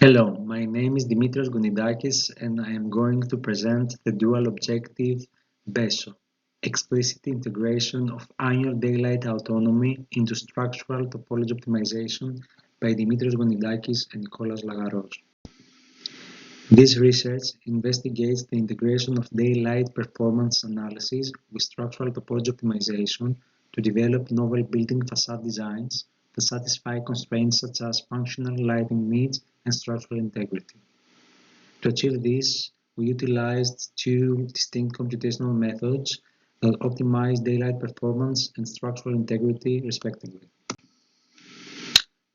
Hello, my name is Dimitrios Gonidakis and I am going to present the dual objective B.E.S.O, explicit integration of annual daylight autonomy into structural topology optimization by Dimitrios Gonidakis and Nikolaos Lagaros. This research investigates the integration of daylight performance analysis with structural topology optimization to develop novel building facade designs that satisfy constraints such as functional lighting needs and structural integrity. To achieve this, we utilized two distinct computational methods that optimize daylight performance and structural integrity respectively.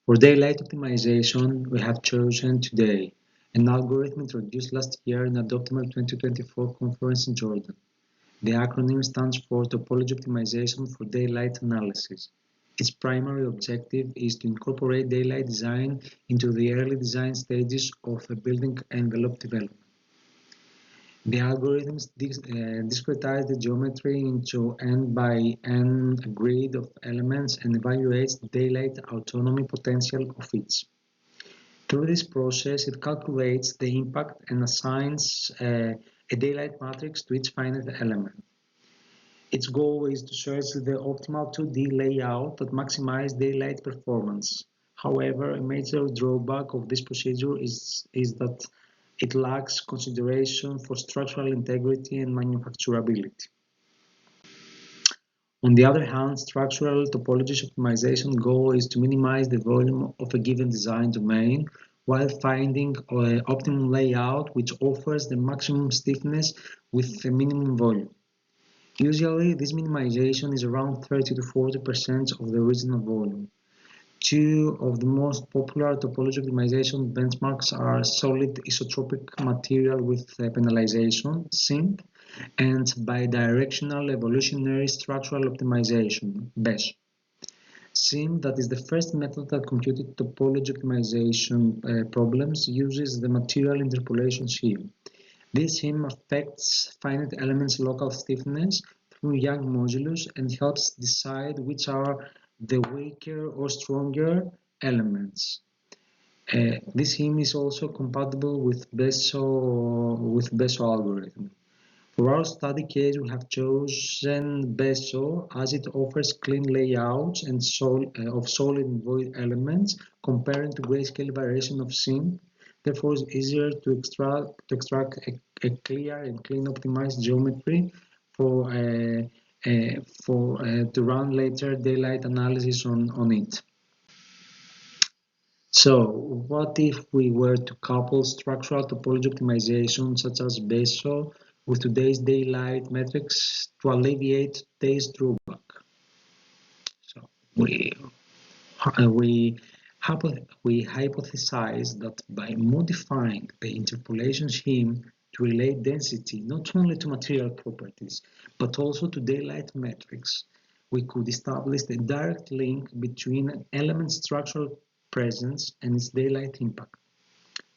For daylight optimization, we have chosen today an algorithm introduced last year in Autonomy 2024 conference in Jordan. The acronym stands for Topology Optimization for Daylight Analysis. Its primary objective is to incorporate daylight design into the early design stages of a building envelope development. The algorithms discretize the geometry into n by n grid of elements and evaluates the daylight autonomy potential of each. Through this process, it calculates the impact and assigns a daylight matrix to each finite element. Its goal is to search the optimal 2D layout that maximizes daylight performance. However, a major drawback of this procedure is that it lacks consideration for structural integrity and manufacturability. On the other hand, structural topology optimization goal is to minimize the volume of a given design domain while finding an optimum layout which offers the maximum stiffness with a minimum volume. Usually, this minimization is around 30 to 40% of the original volume. Two of the most popular topology optimization benchmarks are solid isotropic material with penalization, SIMP, and bidirectional evolutionary structural optimization, B.E.S.O. SIMP, that is the first method that computed topology optimization problems, uses the material interpolation scheme. This scheme affects finite elements' local stiffness through Young modulus and helps decide which are the weaker or stronger elements. This scheme is also compatible with B.E.S.O algorithm. For our study case, we have chosen B.E.S.O as it offers clean layouts and of solid and void elements comparing to grayscale variation of SIMP. Therefore, it's easier to extract a clear and clean optimized geometry to run later daylight analysis on it. So, what if we were to couple structural topology optimization such as B.E.S.O with today's daylight metrics to alleviate today's drawback? So, we hypothesize that by modifying the interpolation scheme to relate density not only to material properties but also to daylight metrics, we could establish a direct link between an element's structural presence and its daylight impact.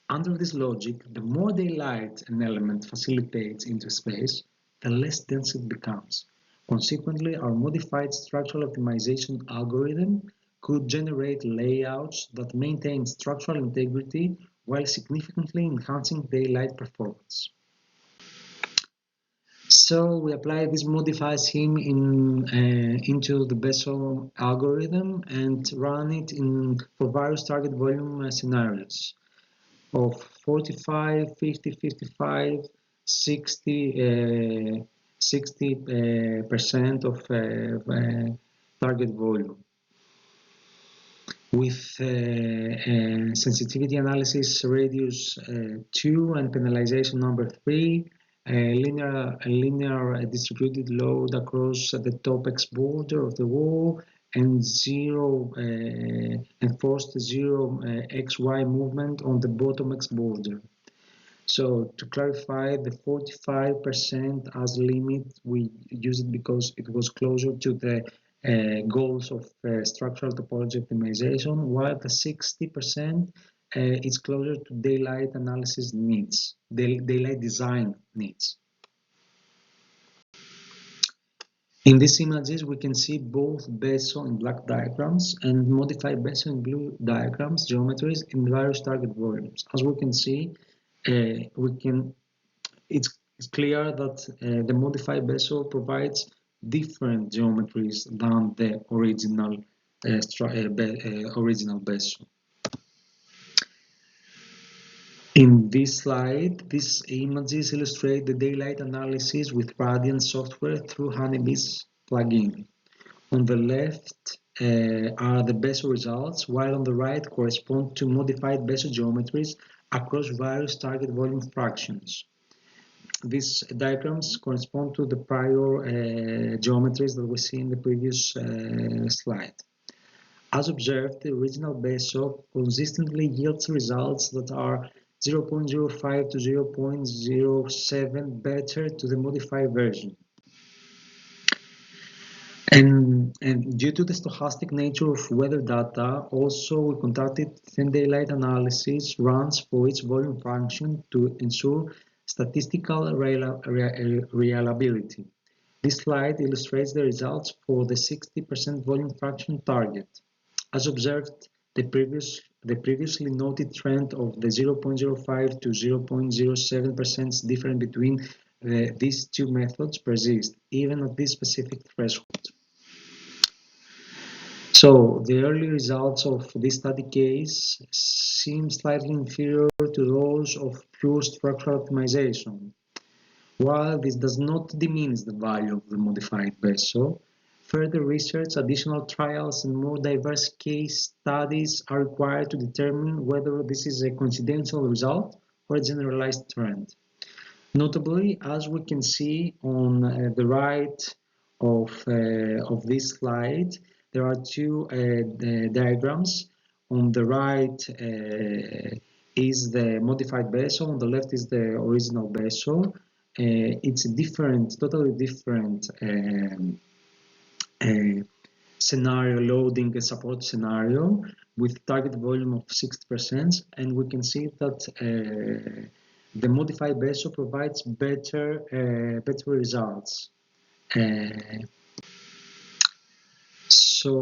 Under this logic, the more daylight an element facilitates into space, the less dense it becomes. Consequently, our modified structural optimization algorithm could generate layouts that maintain structural integrity while significantly enhancing daylight performance. So we apply this modified scheme into the B.E.S.O algorithm and run it for various target volume scenarios of 45, 50, 55, 60% of target volume. With sensitivity analysis radius 2 and penalization number 3, linear distributed load across the top X border of the wall, and enforced zero XY movement on the bottom X border. So to clarify, the 45% as limit, we use it because it was closer to the goals of structural topology optimization, while the 60% is closer to daylight analysis needs, daylight design needs. In these images, we can see both B.E.S.O in black diagrams and modified B.E.S.O in blue diagrams, geometries in various target volumes. As we can see, it's clear that the modified B.E.S.O provides different geometries than the original B.E.S.O. In this slide, these images illustrate the daylight analysis with Radiant software through Honeybee's plugin. On the left are the B.E.S.O results, while on the right correspond to modified B.E.S.O geometries across various target volume fractions. These diagrams correspond to the prior geometries that we see in the previous slide. As observed, the original B.E.S.O consistently yields results that are 0.05 to 0.07 better to the modified version. And due to the stochastic nature of weather data, also we conducted thin daylight analysis runs for each volume function to ensure statistical reliability. This slide illustrates the results for the 60% volume fraction target. As observed, the previously noted trend of the 0.05 to 0.07% difference between these two methods persists, even at this specific threshold. So, the early results of this study case seem slightly inferior to those of pure structural optimization. While this does not diminish the value of the modified B.E.S.O, further research, additional trials, and more diverse case studies are required to determine whether this is a coincidental result or a generalized trend. Notably, as we can see on the right of this slide, there are two diagrams. On the right is the modified B.E.S.O, on the left is the original B.E.S.O. It's a different, totally different scenario, loading a support scenario with target volume of 60%, and we can see that the modified B.E.S.O provides better results. So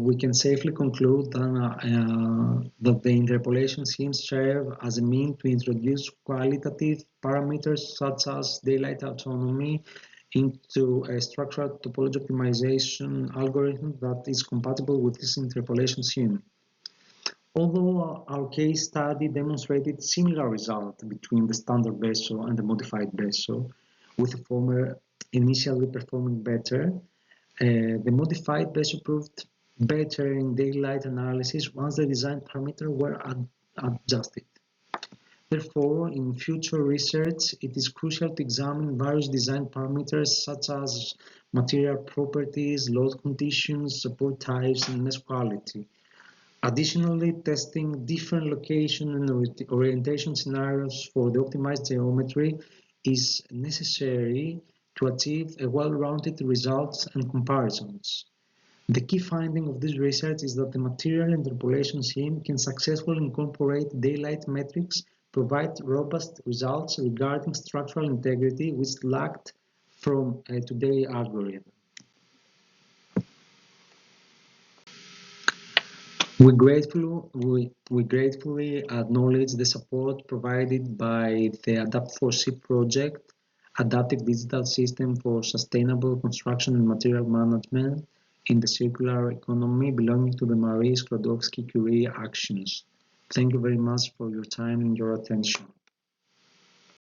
we can safely conclude that the interpolation schemes serve as a means to introduce qualitative parameters such as daylight autonomy into a structural topology optimization algorithm that is compatible with this interpolation scheme. Although our case study demonstrated similar results between the standard B.E.S.O and the modified B.E.S.O, with the former initially performing better, the modified B.E.S.O proved better in daylight analysis once the design parameters were adjusted. Therefore, in future research, it is crucial to examine various design parameters such as material properties, load conditions, support types, and mesh quality. Additionally, testing different location and orientation scenarios for the optimized geometry is necessary to achieve a well-rounded results and comparisons. The key finding of this research is that the material interpolation scheme can successfully incorporate daylight metrics, provide robust results regarding structural integrity which lacked from today's algorithm. We gratefully acknowledge the support provided by the Adapt4C project, Adaptive Digital System for Sustainable Construction and Material Management in the Circular Economy, belonging to the Marie Skłodowski-Curie Actions. Thank you very much for your time and your attention.